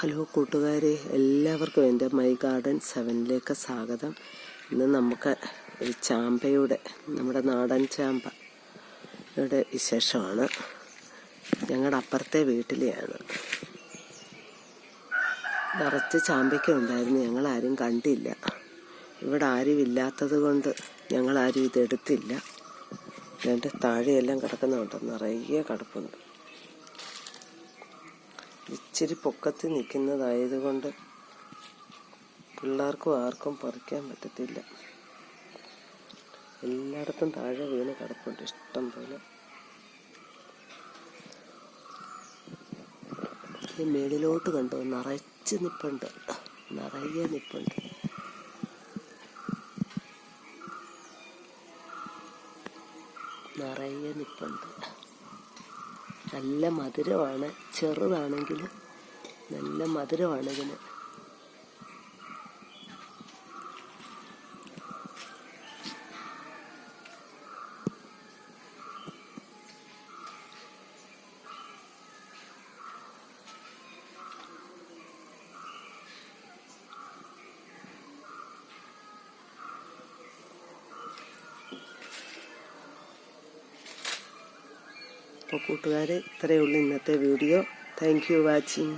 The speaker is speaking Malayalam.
ഹലോ കൂട്ടുകാരെ, എല്ലാവർക്കും എൻ്റെ മൈ ഗാർഡൻ 7ലേക്ക് സ്വാഗതം. ഇന്ന് നമുക്ക് ഒരു ചാമ്പയുടെ, നമ്മുടെ നാടൻ ചാമ്പയുടെ വിശേഷമാണ്. ഞങ്ങളുടെ അപ്പുറത്തെ വീട്ടിലെയാണ്. നിറച്ച് ചാമ്പയ്ക്ക ഉണ്ടായിരുന്നു, ഞങ്ങളാരും കണ്ടില്ല. ഇവിടെ ആരും ഇല്ലാത്തത് കൊണ്ട് ഞങ്ങളാരും ഇതെടുത്തില്ല. എൻ്റെ താഴെയെല്ലാം കിടക്കുന്നുണ്ട്, നിറയെ കിടപ്പുണ്ട്. ഇച്ചിരി പൊക്കത്തിൽ നിൽക്കുന്നതായതുകൊണ്ട് പിള്ളേർക്കും ആർക്കും പറിക്കാൻ പറ്റത്തില്ല. എല്ലായിടത്തും താഴെ വീണ് കിടപ്പുണ്ട് ഇഷ്ടം പോലെ. ഈ മേളിലോട്ട് കണ്ടോ, നിറച്ച് നിൽപ്പുണ്ട്, നിറയെ നിൽപ്പുണ്ട്. നിറയെ നിൽപ്പുണ്ട്. നല്ല മധുരമാണ്, ചെറുതാണെങ്കിൽ നല്ല മധുരമാണ് ഇതിന്. അപ്പോൾ കൂട്ടുകാരെ, ഇത്രയേ ഉള്ളൂ ഇന്നത്തെ വീഡിയോ. Thank you watching.